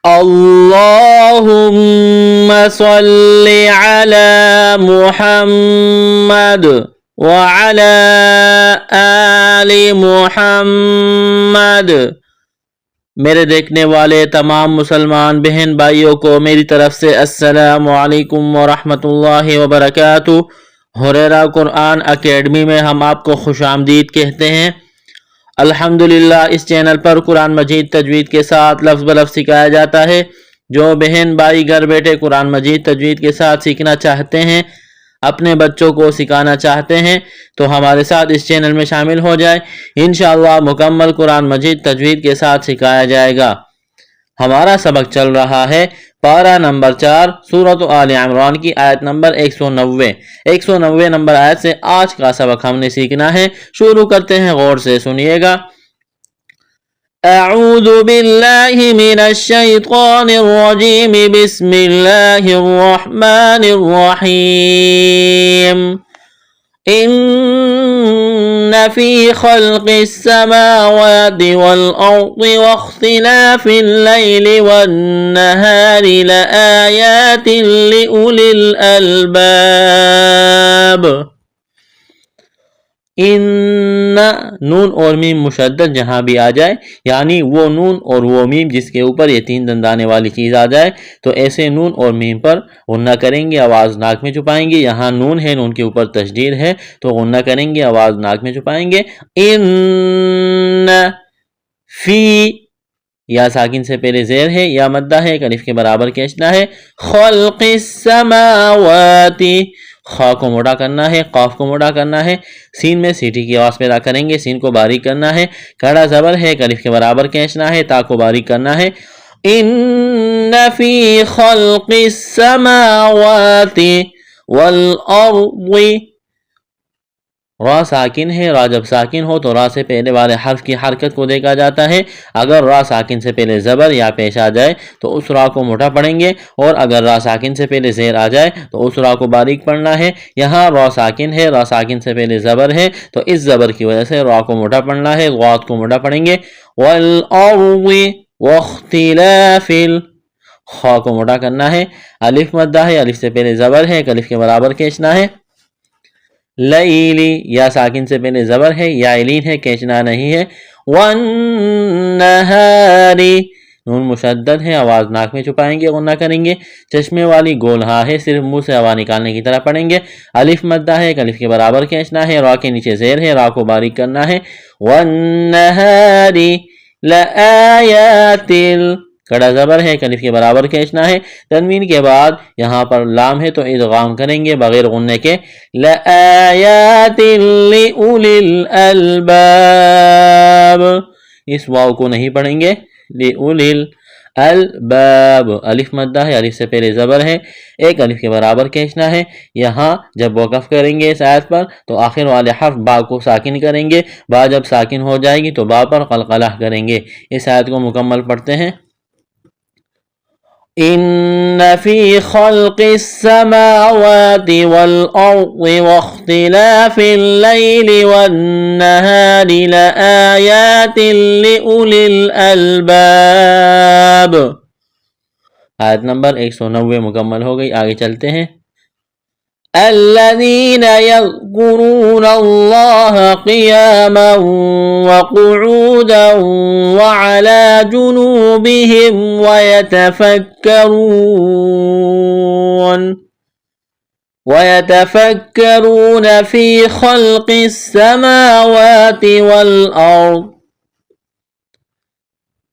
اللهم صل على محمد وعلى آل محمد۔ میرے دیکھنے والے تمام مسلمان بہن بھائیوں کو میری طرف سے السلام علیکم ورحمۃ اللہ وبرکاتہ۔ ہریرہ قرآن اکیڈمی میں ہم آپ کو خوش آمدید کہتے ہیں۔ الحمدللہ اس چینل پر قرآن مجید تجوید کے ساتھ لفظ بلفظ سکھایا جاتا ہے۔ جو بہن بھائی گھر بیٹھے قرآن مجید تجوید کے ساتھ سیکھنا چاہتے ہیں، اپنے بچوں کو سکھانا چاہتے ہیں، تو ہمارے ساتھ اس چینل میں شامل ہو جائے۔ انشاءاللہ مکمل قرآن مجید تجوید کے ساتھ سکھایا جائے گا۔ ہمارا سبق چل رہا ہے پارہ نمبر 4 سورۃ آل عمران کی آیت نمبر 190 نمبر آیت سے آج کا سبق ہم نے سیکھنا ہے۔ شروع کرتے ہیں، غور سے سنیے گا۔ اعوذ باللہ من الشیطان الرجیم، بسم اللہ الرحمن الرحیم۔ ان فی خلق السماوات والارض واختلاف اللیل والنہار لآیات لأولی الالباب۔ ان نون اور میم مشدد جہاں بھی آ جائے، یعنی وہ نون اور وہ میم جس کے اوپر یہ 3 دندانے والی چیز آ جائے، تو ایسے نون اور میم پر غنہ کریں گے، آواز ناک میں چھپائیں گے۔ یہاں نون ہے، نون کے اوپر تشدید ہے، تو غنہ کریں گے، آواز ناک میں چھپائیں گے۔ ان فی، یا ساکن سے پہلے زیر ہے، یا مدہ ہے، الف کے برابر کھینچنا ہے۔ خلق السماوات، خا کو موٹا کرنا ہے، قاف کو موٹا کرنا ہے، سین میں سیٹی کی آواز پیدا کریں گے، سین کو باریک کرنا ہے، کڑا زبر ہے، الف کے برابر کھینچنا ہے، تا کو باریک کرنا ہے۔ ان فی خلق السماوات والارض، را ساکن ہے، را جب ساکن ہو تو را سے پہلے والے حرف کی حرکت کو دیکھا جاتا ہے۔ اگر را ساکن سے پہلے زبر یا پیش آ جائے تو اس را کو موٹا پڑھیں گے، اور اگر را ساکن سے پہلے زیر آ جائے تو اس را کو باریک پڑھنا ہے۔ یہاں را ساکن ہے، را ساکن سے پہلے زبر ہے، تو اس زبر کی وجہ سے را کو موٹا پڑھنا ہے، غات کو موٹا پڑھیں گے۔ والارض واختلاف، خا کو موٹا کرنا ہے، الف مدہ ہے، الف سے پہلے زبر ہے، الف کے برابر کھینچنا ہے۔ لیلی، یا ساکن سے پہلے زبر ہے، یا علین ہے، کھینچنا نہیں ہے۔ والنہاری، نون مشدد ہے، آواز ناک میں چھپائیں گے، غنہ کریں گے۔ چشمے والی گول ہاں ہے، صرف منہ سے ہوا نکالنے کی طرح پڑھیں گے۔ الف مدہ ہے، الف کے برابر کھینچنا ہے، را کے نیچے زیر ہے، را کو باریک کرنا ہے۔ والنہاری لآیات، کڑا زبر ہے، الف کے برابر کھینچنا ہے۔ تنوین کے بعد یہاں پر لام ہے تو ادغام کریں گے بغیر غننے کے۔ لآیات لأولی الالباب، اس واو کو نہیں پڑھیں گے، لأولی الباب، الف مدہ ہے، الف سے پہلے زبر ہے، ایک الف کے برابر کھینچنا ہے۔ یہاں جب وقف کریں گے اس آیت پر تو آخر والے حرف با کو ساکن کریں گے، با جب ساکن ہو جائے گی تو با پر قلقلہ کریں گے۔ اس آیت کو مکمل پڑھتے ہیں۔ ان فی خلق السماوات والارض واختلاف اللیل والنہار لآیات لأولی الالباب۔ آیت نمبر 190 مکمل ہو گئی، آگے چلتے ہیں۔ الذین یذکرون اللہ قیاما وقعودا وعلی جنوبہم ویتفکرون فی خلق السماوات والارض۔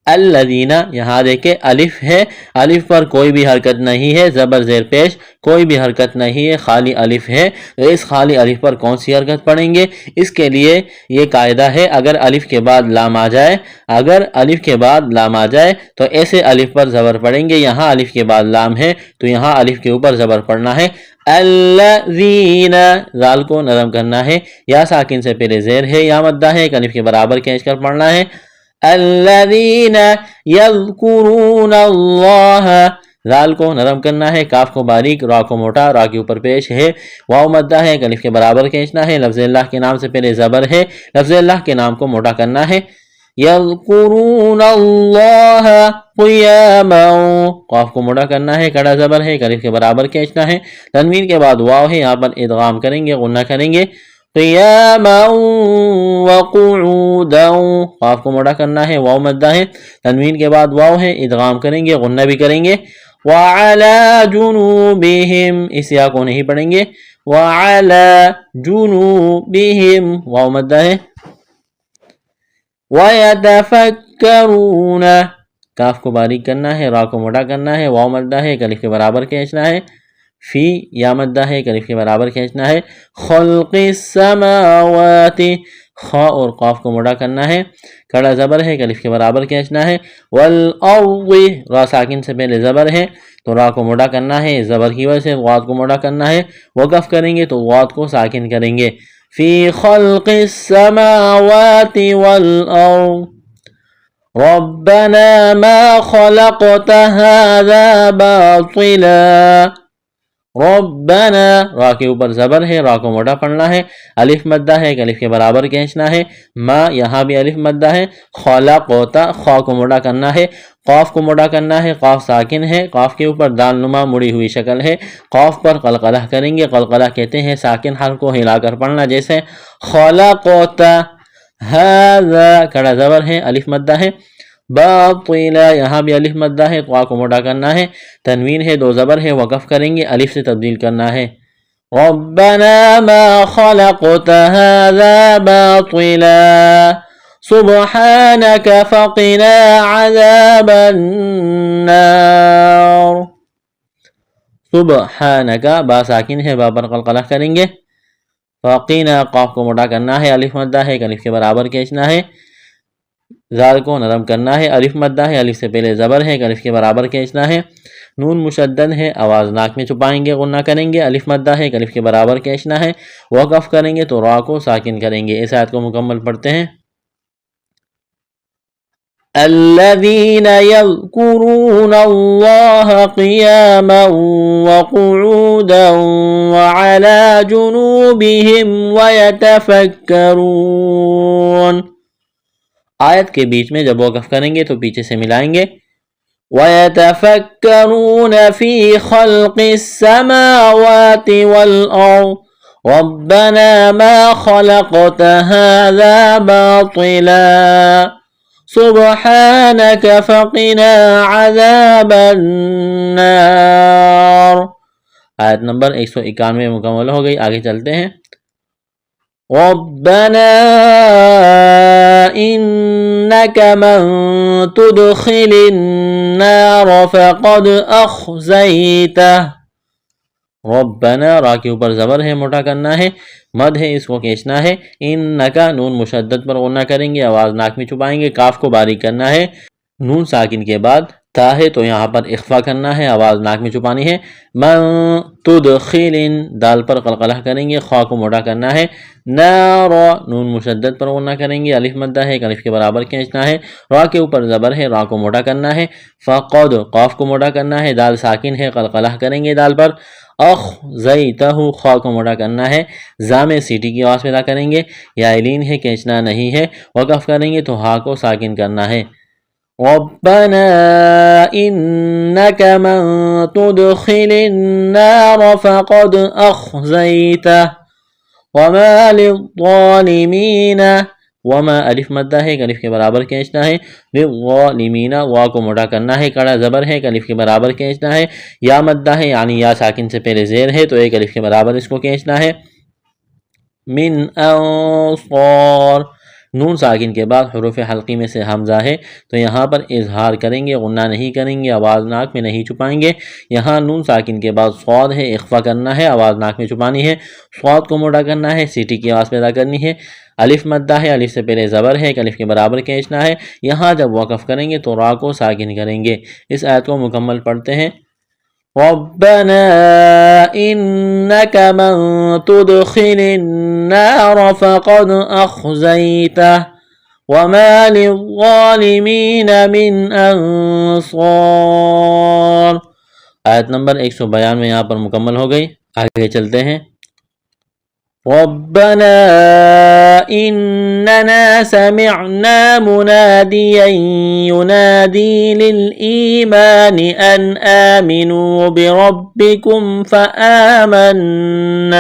الذین، یہاں دیکھیں الف ہے، الف پر کوئی بھی حرکت نہیں ہے، زبر زیر پیش کوئی بھی حرکت نہیں ہے، خالی الف ہے۔ تو اس خالی الف پر کون سی حرکت پڑھیں گے؟ اس کے لیے یہ قاعدہ ہے، اگر الف کے بعد لام آ جائے، تو ایسے الف پر زبر پڑھیں گے۔ یہاں الف کے بعد لام ہے تو یہاں الف کے اوپر زبر پڑھنا ہے۔ الذین، زال کو نرم کرنا ہے، یا ساکن سے پہلے زیر ہے، یا مدہ ہے، الف کے برابر کھینچ کر پڑھنا ہے۔ الذین یذکرون اللہ، زال کو نرم کرنا ہے، کاف کو باریک، را کو موٹا، را کے اوپر پیش ہے، واو مدہ ہے، الف کے برابر کھینچنا ہے۔ لفظ اللہ کے نام سے پہلے زبر ہے، لفظ اللہ کے نام کو موٹا کرنا ہے۔ یذکرون اللہ قیاما، قاف کو مڑا کرنا ہے، کڑا زبر ہے، الف کے برابر کھینچنا ہے، تنوین کے بعد واو ہے، یہاں پر ادغام کریں گے، غنہ کریں گے، قیاما وقعودا، قاف کو مڑا کرنا ہے، واو مدہ ہے، تنوین کے بعد واو ہے، ادغام کریں گے، غنہ بھی کریں گے، وعلی جنوبہم، اس یا کو نہیں پڑھیں گے، وعلی جنوبہم، واو مدہ ہے، وَيَتَفَكَّرُونَ، کاف کو باریک کرنا ہے، را کو موٹا کرنا ہے، واو مدہ ہے، الف کے برابر کھینچنا ہے، فی یا مدہ ہے، الف کے برابر کھینچنا ہے، خلق السماوات، خا اور قاف کو موٹا کرنا ہے، کڑا زبر ہے، الف کے برابر کھینچنا ہے، والارض، را ساکن سے پہلے زبر ہے تو را کو موٹا کرنا ہے، زبر کی وجہ سے غاد کو موٹا کرنا ہے، وقف کریں گے تو غاد کو ساکن کریں گے، فی خلق السماوات والارض ربنا ما خلقت هذا باطلا، ربنا، را کے اوپر زبر ہے، را کو موٹا پڑھنا ہے، الف مدہ ہے، الف کے برابر کھینچنا ہے، ما یہاں بھی الف مدہ ہے، خلقتا، خا کو موٹا کرنا ہے، قاف کو موٹا کرنا ہے، قاف ساکن ہے، قاف کے اوپر دال نما مڑی ہوئی شکل ہے، قاف پر قلقلہ کریں گے، قلقلہ کہتے ہیں ساکن حرف کو ہلا کر پڑھنا، جیسے خلقتا ہذا، کڑا زبر ہے، الف مدہ ہے، باطلا، یہاں بھی الف مدہ ہے، قاف کو موٹا کرنا ہے، تنوین ہے، دو زبر ہے، وقف کریں گے، الف سے تبدیل کرنا ہے، ربنا ما خلقت هذا باطلا سبحانك فقنا عذاب النار، سبحانك، با ساکن ہے، با پر قلقلہ کریں گے، فقینا، قاف کو موٹا کرنا ہے، الف مدہ ہے، الف کے برابر کھینچنا ہے، زال کو نرم کرنا ہے، الف مدہ ہے، الف سے پہلے زبر ہے، الف کے برابر کھینچنا ہے، نون مشدد ہے، آواز ناک میں چھپائیں گے، غنہ کریں گے، الف مدہ ہے، الف کے برابر کھینچنا ہے، وقف کریں گے تو را کو ساکن کریں گے، اس آیت کو مکمل پڑھتے ہیں، الذين يذكرون الله قياما وقعودا وعلى جنوبهم ويتفكرون، آیت کے بیچ میں جب وقف کریں گے تو پیچھے سے ملائیں گے، وَيَتَفَكَّرُونَ فِي خَلْقِ السَّمَاوَاتِ وَالْأَرْضِ رَبَّنَا مَا خَلَقْتَ هَذَا بَاطِلًا سُبْحَانَكَ فَقِنَا عَذَابَ النَّارِ، آیت نمبر 191 مکمل ہو گئی، آگے چلتے ہیں، ربنا انك من تدخل النار فقد اخزيته، ربنا، را کے اوپر زبر ہے، موٹا کرنا ہے، مد ہے، اس کو کھینچنا ہے، انکا، نون مشدد پر غنہ کریں گے، آواز ناک میں چھپائیں گے، کاف کو باریک کرنا ہے، نون ساکن کے بعد تا ہے تو یہاں پر اخفا کرنا ہے، آواز ناک میں چھپانی ہے، من تدخل، دال پر قلقلہ کریں گے، خا کو موٹا کرنا ہے، نار، نون مشدد پر غنہ کریں گے، الف مدہ ہے، الف کے برابر کھینچنا ہے، را کے اوپر زبر ہے، را کو موٹا کرنا ہے، فقد، قاف کو موٹا کرنا ہے، دال ساکن ہے، قلقلہ کریں گے دال پر، اخزیتہ، خا کو موٹا کرنا ہے، زا میں سیٹی کی آواز پیدا کریں گے، یا علین ہے، کھینچنا نہیں ہے، وقف کریں گے تو ہا کو ساکن کرنا ہے، ربنا انك من تدخل النار فقد اخزيته وما للظالمين، وما، الف مدہ ہے، الف کے برابر کھینچنا ہے، للظالمین، وا کو موٹا کرنا ہے، کڑا زبر ہے، الف کے برابر کھینچنا ہے، یا مدہ ہے، یعنی یا ساکن سے پہلے زیر ہے تو ایک الف کے برابر اس کو کھینچنا ہے، من انصار، نون ساکن کے بعد حروف حلقی میں سے حمزہ ہے تو یہاں پر اظہار کریں گے، غنہ نہیں کریں گے، آواز ناک میں نہیں چھپائیں گے، یہاں نون ساکن کے بعد صاد ہے، اخفا کرنا ہے، آواز ناک میں چھپانی ہے، صاد کو موٹا کرنا ہے، سیٹی کی آواز پیدا کرنی ہے، الف مدہ ہے، الف سے پہلے زبر ہے، الف کے برابر کھینچنا ہے، یہاں جب وقف کریں گے تو را کو ساکن کریں گے، اس آیت کو مکمل پڑھتے ہیں، ربنا انك من تدخل النار فقد اخزيته وما للظالمين من انصار، آیت نمبر 192 یہاں پر مکمل ہو گئی، آگے چلتے ہیں، ربنا إننا سمعنا مناديا ينادي للإيمان أن آمنوا بربكم فآمنا.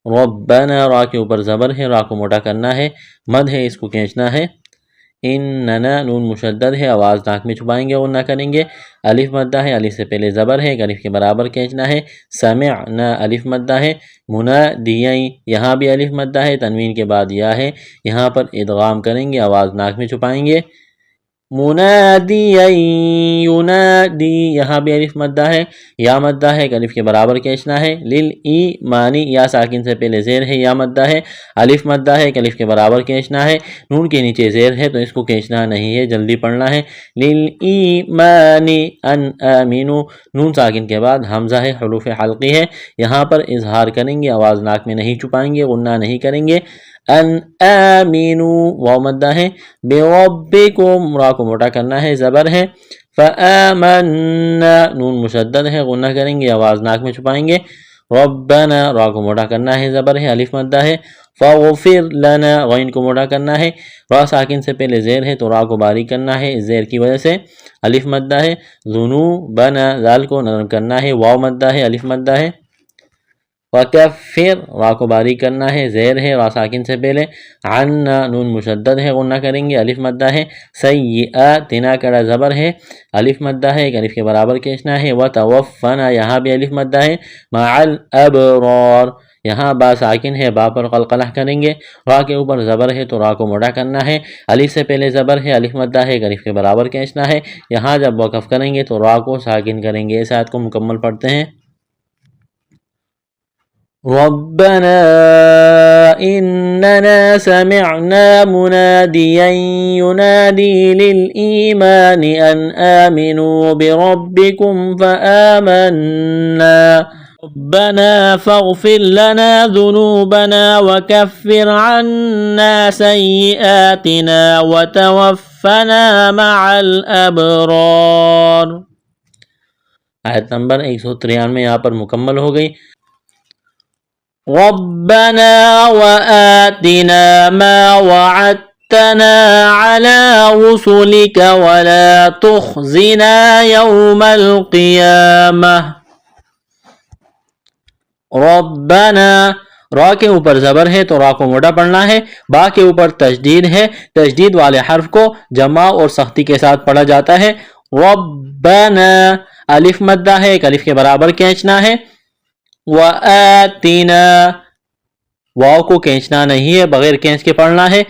ربنا را کے اوپر زبر ہے، را کو موٹا کرنا ہے، مد ہے، اس کو کھینچنا ہے. اننا نون مشدد ہے، آواز ناک میں چھپائیں گے اور نہ کریں گے. الف مدہ ہے، الف سے پہلے زبر ہے، ایک الف کے برابر کھینچنا ہے. سمعنا الف مدہ ہے. منادیاں یہاں بھی الف مدہ ہے، تنوین کے بعد یا ہے، یہاں پر ادغام کریں گے، آواز ناک میں چھپائیں گے. منادیا ینادی یہاں بھی الف مدہ ہے، یا مدہ ہے، ایک الف کے برابر کھینچنا ہے. للایمانی یا ساکن سے پہلے زیر ہے، یا مدہ ہے، الف مدہ ہے، ایک الف کے برابر کھینچنا ہے. نون کے نیچے زیر ہے تو اس کو کھینچنا نہیں ہے، جلدی پڑھنا ہے. للایمانی ان آمنو، نون ساکن کے بعد حمزہ ہے، حروف حلقی ہے، یہاں پر اظہار کریں گے، آواز ناک میں نہیں چھپائیں گے، غنہ نہیں کریں گے. ان آمنو واو مدہ ہے. بربکم را کو موٹا کرنا ہے، زبر ہے. فآمنا نون مشدد ہے، غنہ کریں گے، آواز ناک میں چھپائیں گے. ربنا را کو موٹا کرنا ہے، زبر ہے، الف مدہ ہے. فاغفر لنا غین کو موٹا کرنا ہے، را ساکن سے پہلے زیر ہے تو را کو باریک کرنا ہے، زیر کی وجہ سے الف مدہ ہے. ذنوبنا ذال کو نرم کرنا ہے، واو مدہ ہے، الف مدہ ہے. وکفر را کو باریک کرنا ہے، زیر ہے، را ساکن سے پہلے. عنا نون مشدد ہے، غنہ کریں گے، الف مدہ ہے. سیئاتنا کڑا زبر ہے، الف مدہ ہے، ایک الف کے برابر کھینچنا ہے. وتوفنا یہاں بھی الف مدہ ہے. مع الابرار یہاں با ساکن ہے، با پر قلقلہ کریں گے، را کے اوپر زبر ہے تو را کو موٹا کرنا ہے، الف سے پہلے زبر ہے، الف مدہ ہے، ایک الف کے برابر کھینچنا ہے. یہاں جب وقف کریں گے تو را کو ساکن کریں گے. اس آیت کو مکمل پڑھتے ہیں. ربنا إننا سمعنا مناديا ينادي للإيمان أن آمنوا بربكم فآمنا ربنا فاغفر لنا ذنوبنا وكفر عنا سيئاتنا وتوفنا مع الأبرار. آیت نمبر 193 یہاں پر مکمل ہو گئی. ربنا وآتنا ما وعدتنا على رسلك ولا تخزنا يوم القيامة. ربنا را کے اوپر زبر ہے تو را کو موٹا پڑھنا ہے، با کے اوپر تشدید ہے، تشدید والے حرف کو جمع اور سختی کے ساتھ پڑھا جاتا ہے. ربنا الف مدہ ہے، ایک الف کے برابر کھینچنا ہے. وآتنا واو کو کھینچنا نہیں ہے، بغیر کھینچ کے پڑھنا ہے.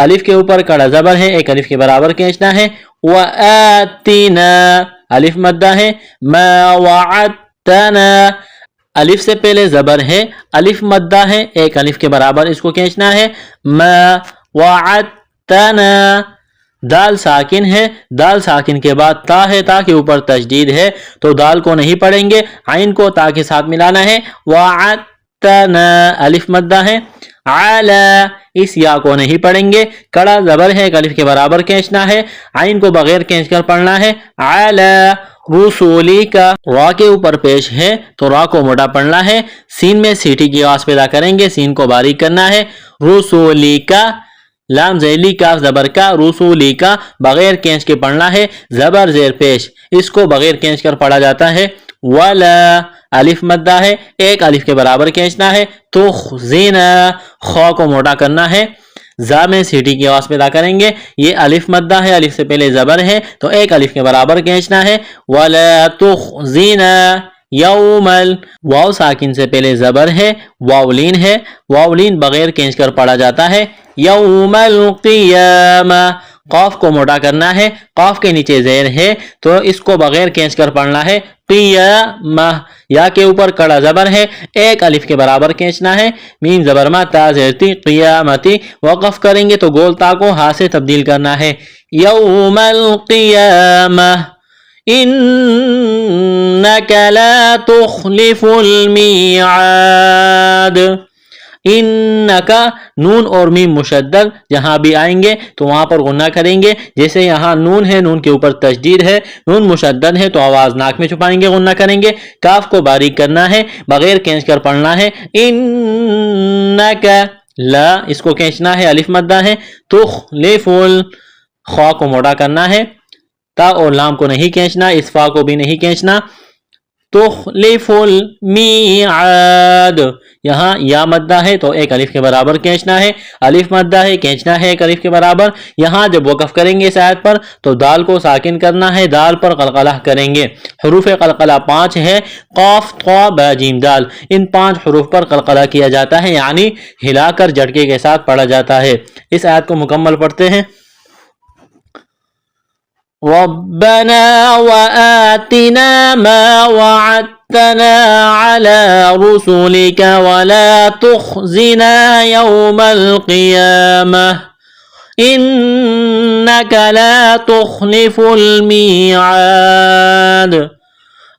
الف کے اوپر کڑا زبر ہے، ایک الف کے برابر کھینچنا ہے. وآتنا الف مدہ ہے. ما وعدتنا الف سے پہلے زبر ہے، الف مدہ ہے، ایک الف کے برابر اس کو کھینچنا ہے. ما وعدتنا دال ساکن ہے، دال ساکن کے بعد تا ہے، تا کے اوپر تشدید ہے تو دال کو نہیں پڑھیں گے، عین کو تا کے ساتھ ملانا ہے. وعدتنا الف مدہ ہے. علی اس یا کو نہیں پڑھیں گے، کڑا زبر ہے، ایک الف کے برابر کھینچنا ہے، عین کو بغیر کھینچ کر پڑھنا ہے. علی رسولی کا را کے اوپر پیش ہے تو را کو موٹا پڑھنا ہے، سین میں سیٹی کی آواز پیدا کریں گے، سین کو باریک کرنا ہے. رسولی کا لام ذیلی کاف زبر کا، رسولی کا بغیر کھینچ کے پڑھنا ہے، زبر زیر پیش، اس کو بغیر کھینچ کر پڑھا جاتا ہے. ولا الف مدہ ہے، ایک الف کے برابر کھینچنا ہے. تخزینا خا کو موٹا کرنا ہے، زا میں سیٹی کی آواز پیدا کریں گے، یہ الف مدہ ہے، الف سے پہلے زبر ہے تو ایک الف کے برابر کھینچنا ہے. ولا تخزینا یوم واو ساکن سے پہلے زبر ہے، واولین ہے، واولین بغیر کھینچ کر پڑھا جاتا ہے. یوم القیامہ قاف کو موٹا کرنا ہے، قاف کے نیچے زیر ہے تو اس کو بغیر کھینچ کر پڑھنا ہے. قیامہ یا کے اوپر کڑا زبر ہے، ایک الف کے برابر کھینچنا ہے، میم زبر ما تا زیرتی قیامتی، وقف کریں گے تو گول تا کو ہا سے تبدیل کرنا ہے. یوم القیامہ انک لا تخلف المیعاد. انکا نون اور میم مشدد جہاں بھی آئیں گے تو وہاں پر غنہ کریں گے. جیسے یہاں نون ہے، نون کے اوپر تشدید ہے، نون مشدد ہے تو آواز ناک میں چھپائیں گے، غنہ کریں گے. کاف کو باریک کرنا ہے، بغیر کھینچ کر پڑھنا ہے. انکا لا اس کو کھینچنا ہے، الف مدہ ہے. تخلفل خوا کو موٹا کرنا ہے، تا اور لام کو نہیں کھینچنا، اس فا کو بھی نہیں کھینچنا. تخلف المیعاد یہاں یا مدہ ہے تو ایک الف کے برابر کھینچنا ہے، الف مدہ ہے کھینچنا ہے ایک الف کے برابر. یہاں جب وقف کریں گے اس آیت پر تو دال کو ساکن کرنا ہے، دال پر قلقلہ کریں گے. حروف قلقلہ 5 ہے، قاف طا با جیم دال. ان 5 حروف پر قلقلہ کیا جاتا ہے، یعنی ہلا کر جھٹکے کے ساتھ پڑھا جاتا ہے. اس آیت کو مکمل پڑھتے ہیں. ربنا وآتنا ما وعدتنا على رسلك ولا تخزنا يوم القيامة إنك لا تخلف الميعاد.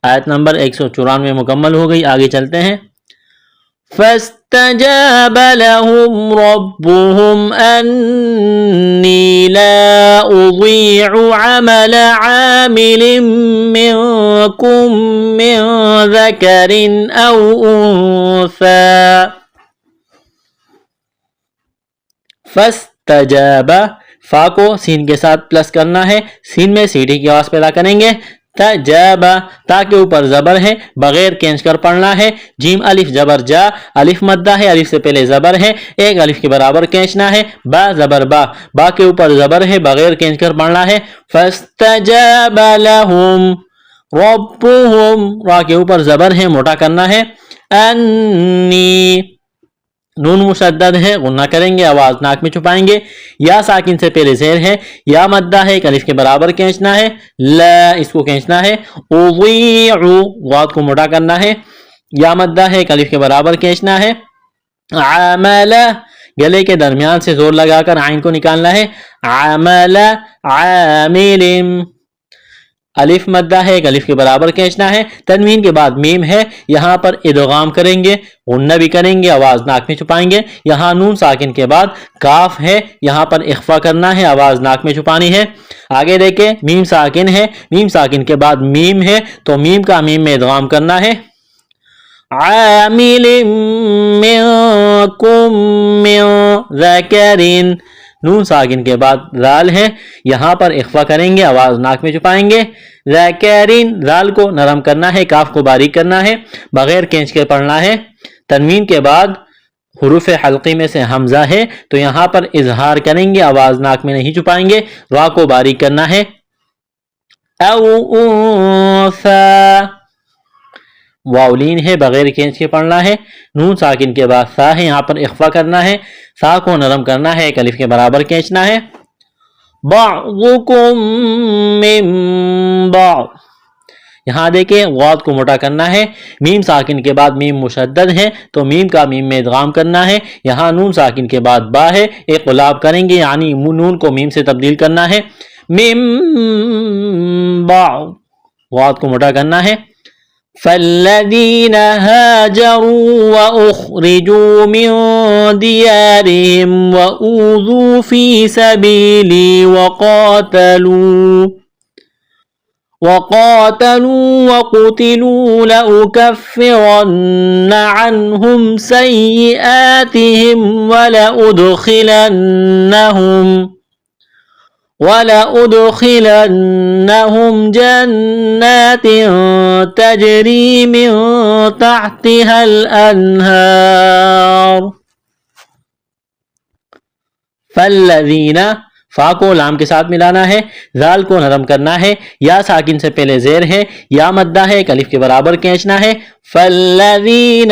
آیت نمبر 194 مکمل ہو گئی. آگے چلتے ہیں. فاستجاب لهم ربهم أني لا أضيع عمل عامل منكم من ذكر أو أنثى. فاستجاب فا کو سین کے ساتھ پلس کرنا ہے، سین میں سیٹی کی آواز پیدا کریں گے. تجاب تا کے اوپر زبر ہے، بغیر کھینچ کر پڑھنا ہے. جیم الف زبر جا، الف مدہ ہے، الف سے پہلے زبر ہے، ایک الف کے برابر کھینچنا ہے. با زبر با، با کے اوپر زبر ہے، بغیر کھینچ کر پڑھنا ہے. فاستجاب لهم ربهم را کے اوپر زبر ہے، موٹا کرنا ہے. انی نون مشدد ہے، غنہ کریں گے، آواز ناک میں چھپائیں گے. یا ساکن سے پہلے زیر ہے، یا مدہ ہے، ایک الف کے برابر کھینچنا ہے. لا اس کو کھینچنا ہے. اضیع غاد کو موٹا کرنا ہے، یا مدہ ہے، ایک الف کے برابر کھینچنا ہے. عمل گلے کے درمیان سے زور لگا کر عین کو نکالنا ہے. عمل عامل الف مدہ ہے، ایک الف کے برابر کھینچنا ہے. تنوین کے بعد میم ہے، یہاں پر ادغام کریں گے، غنہ بھی کریں گے، آواز ناک میں چھپائیں گے. یہاں نون ساکن کے بعد کاف ہے، یہاں پر اخفا کرنا ہے، آواز ناک میں چھپانی ہے. آگے دیکھیں میم ساکن ہے، میم ساکن کے بعد میم ہے تو میم کا میم میں ادغام کرنا ہے. عامل منکم من ذکر نون ساکن کے بعد ذال ہے، یہاں پر اخفا کریں گے، آواز ناک میں چھپائیں گے. ذکرین ذال کو نرم کرنا ہے، کاف کو باریک کرنا ہے، بغیر کھینچ کے پڑھنا ہے. تنوین کے بعد حروف حلقی میں سے حمزہ ہے تو یہاں پر اظہار کریں گے، آواز ناک میں نہیں چھپائیں گے. را کو باریک کرنا ہے. او انثى واولین ہے، بغیر کھینچ کے پڑھنا ہے. نون ساکن کے بعد سا ہے، یہاں پر اخفا کرنا ہے، سا کو نرم کرنا ہے، ایک الف کے برابر کھینچنا ہے. بعضکم من بعض یہاں دیکھیں غاد کو موٹا کرنا ہے. میم ساکن کے بعد میم مشدد ہے تو میم کا میم میں ادغام کرنا ہے. یہاں نون ساکن کے بعد با ہے، ایک قلاب کریں گے، یعنی نون کو میم سے تبدیل کرنا ہے. مم بعض غاد کو موٹا کرنا ہے. فالذین هاجروا وأخرجوا من ديارهم وأوذوا في سبيلي وقاتلوا وقتلوا لأكفرن عنهم سيئاتهم ولأدخلنهم جنات تجري من تحتها الأنهار. فالذین فا کو لام کے ساتھ ملانا ہے، ذال کو نرم کرنا ہے، یا ساکن سے پہلے زیر ہے، یا مدہ ہے، ایک الف کے برابر کھینچنا ہے. فالذین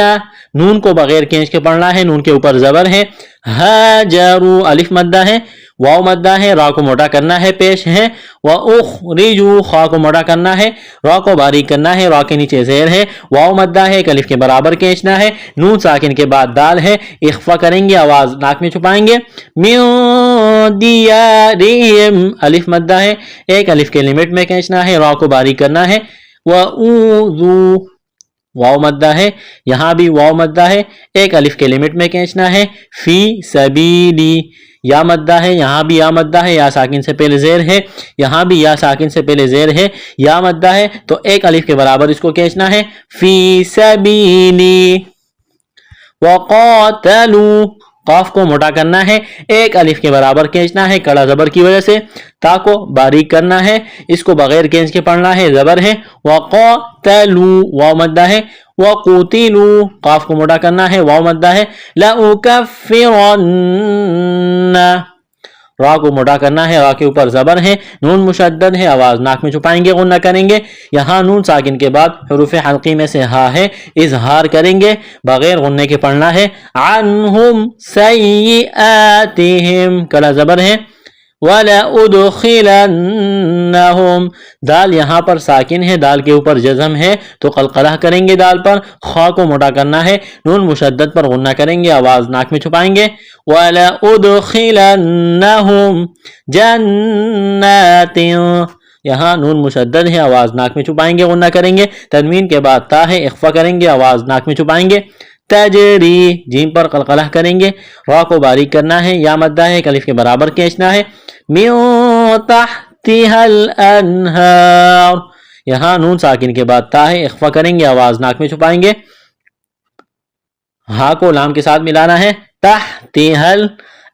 نون کو بغیر کھینچ کے پڑھنا ہے، نون کے اوپر زبر ہے. ہاجروا الف مدہ ہے، واو مدہ ہے، را کو موٹا کرنا ہے، پیش ہے. واخرجوا خا کو موٹا کرنا ہے، را کو باریک کرنا ہے، را کے نیچے زیر ہے، واو مدہ ہے، ایک الف کے برابر کھینچنا ہے. نون ساکن کے بعد دال ہے، اخفا کریں گے، آواز ناک میں چھپائیں گے. من دیارہم الف مدہ ہے، ایک الف کے لمٹ میں کھینچنا ہے، را کو باریک کرنا ہے. وَأُوذُوا واو مدہ ہے، یہاں بھی واو مدہ ہے، ایک الف کے لمٹ میں کھینچنا ہے، فی سبیلی، یا مدہ ہے، یہاں بھی یا مدہ ہے، یا ساکن سے پہلے زیر ہے، یہاں بھی یا ساکن سے پہلے زیر ہے، یا مدہ ہے تو ایک الف کے برابر اس کو کھینچنا ہے، فی سبیلی، وقاتلوا، قاف کو موٹا کرنا ہے، ایک الف کے برابر کھینچنا ہے کڑا زبر کی وجہ سے، تا کو باریک کرنا ہے، اس کو بغیر کھینچ کے پڑھنا ہے، زبر ہے، وقاتلوا، واو مدہ ہے، وقتلوا، قاف کو موٹا کرنا ہے، واو مدہ ہے، لأکفرن، را کو موٹا کرنا ہے، را کے اوپر زبر ہے، نون مشدد ہے، آواز ناک میں چھپائیں گے، غنہ کریں گے، یہاں نون ساکن کے بعد حروف حلقی میں سے ہا ہے، اظہار کریں گے، بغیر غنہ کے پڑھنا ہے، عنہم سیئاتہم، کڑا زبر ہے، وَلَأُدْخِلَنَّهُمْ، دال یہاں پر ساکن ہے، دال کے اوپر جزم ہے تو قلقلہ کریں گے دال پر، خا کو موٹا کرنا ہے، نون مشدد پر غنہ کریں گے، آواز ناک میں چھپائیں گے، وَلَأُدْخِلَنَّهُمْ جَنَّاتٍ، یہاں نون مشدد ہے، آواز ناک میں چھپائیں گے، غنہ کریں گے، تنوین کے بعد تا ہے، اخفا کریں گے، آواز ناک میں چھپائیں گے، تجری، جیم پر قلقلہ کریں گے، را کو باریک کرنا ہے، یا مدہ ہے، الف کے برابر کھینچنا ہے، من تحتها الانہار، یہاں نون ساکن کے بعد تا ہے، اخفا کریں گے، آواز ناک میں چھپائیں گے، ہا کو لام کے ساتھ ملانا ہے، تحتها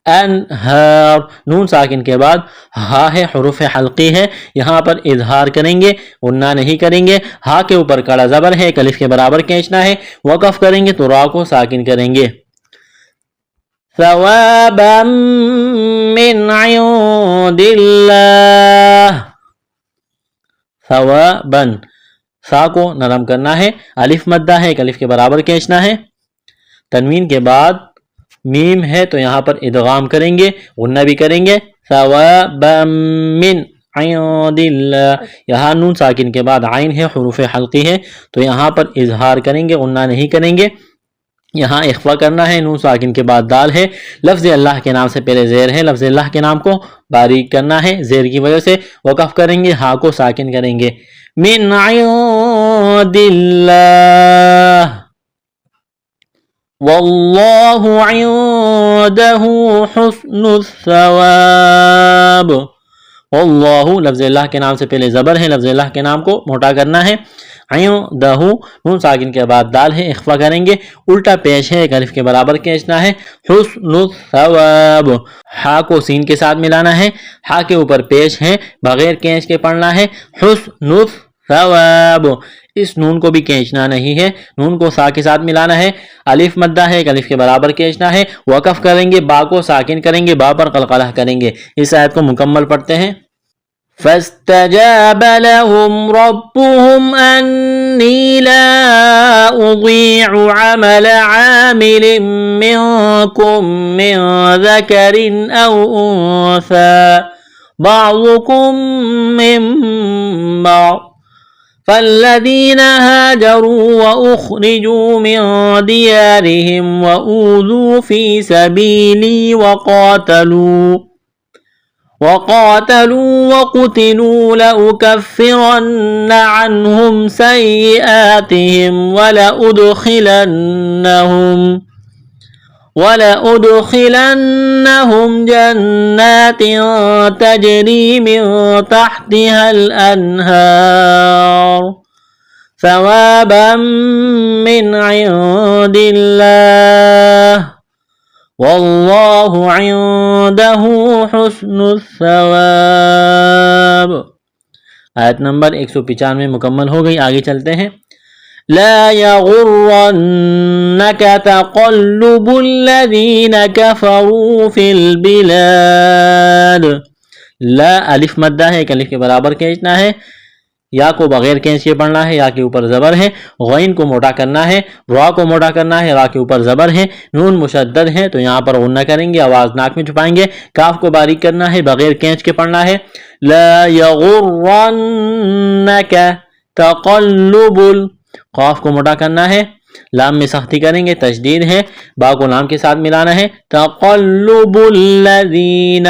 الانہار، نون ساکن کے بعد ہا ہے، حروف حلقی ہے، یہاں پر اظہار کریں گے، غنہ نہیں کریں گے، ہا کے اوپر کڑا زبر ہے، ایک الف کے برابر کھینچنا ہے، وقف کریں گے تو را کو ساکن کریں گے، ثوابا من عند اللہ، ثوابا، سا کو نرم کرنا ہے، الف مدہ ہے، ایک الف کے برابر کھینچنا ہے، تنوین کے بعد میم ہے تو یہاں پر ادغام کریں گے، غنہ بھی کریں گے، ثوابا من عند اللہ، یہاں نون ساکن کے بعد عین ہے، حروف حلقی ہے تو یہاں پر اظہار کریں گے، غنہ نہیں کریں گے، یہاں اخفا کرنا ہے، نون ساکن کے بعد دال ہے، لفظ اللہ کے نام سے پہلے زیر ہے، لفظ اللہ کے نام کو باریک کرنا ہے، زیر کی وجہ سے وقف کریں گے، ہا کو ساکن کریں گے، من عند اللہ، واللہ عنده حسن الثواب، واللہ، لفظ اللہ کے نام سے پہلے زبر ہے، لفظ اللہ کے نام کو موٹا کرنا ہے، عنده، نون ساکن کے بعد دال ہے، اخفا کریں گے، الٹا پیش ہے، ایک الف کے برابر کھینچنا ہے، حسن الثواب، ہا کو سین کے ساتھ ملانا ہے، ہا کے اوپر پیش ہے، بغیر کھینچ کے پڑھنا ہے، حسن الثواب، اس نون کو بھی کھینچنا نہیں ہے، نون کو سا کے ساتھ ملانا ہے، الف مدہ ہے، ایک الف کے برابر کھینچنا ہے، وقف کریں گے، با کو ساکن کریں گے، با پر قلقلہ کریں گے، اس آیت کو مکمل پڑھتے ہیں، فاستجاب لهم ربهم أني لا أضيع عمل عامل منكم من ذكر أو أنثى بعضكم من بعض، فالذين هاجروا وأخرجوا من ديارهم وأوذوا في سبيلي وقاتلوا وقتلوا لأكفرن عنهم سيئاتهم ولأدخلنهم جنات تجري من تحتها الأنهار ثوابا من عند الله واللہ عنده حسن الثواب۔ آیت نمبر 195 مکمل ہو گئی، آگے چلتے ہیں، لا يغرنك تقلب الذين كفروا في البلاد، لا الف مدہ ہے، ایک الف کے برابر کھینچنا ہے، یا کو بغیر کھینچ کے پڑھنا ہے، یا کے اوپر زبر ہے، غین کو موٹا کرنا ہے، را کو موٹا کرنا ہے، را کے اوپر زبر ہے، نون مشدد ہے تو یہاں پر غنہ کریں گے، آواز ناک میں چھپائیں گے، کاف کو باریک کرنا ہے، بغیر کھینچ کے پڑھنا ہے، لا یغرنک تقلب، قاف کو موٹا کرنا ہے، لام میں سختی کریں گے، تشدید ہے، با کو لام کے ساتھ ملانا ہے، تقلب الذین،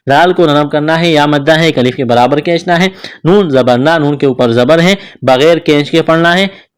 دال کو نرم کرنا ہے، یا مدہ ہے، ایک الف کے برابر کھینچنا ہے، نون زبرنا، نون کے اوپر زبر ہے، بغیر کھینچ کے پڑھنا ہے،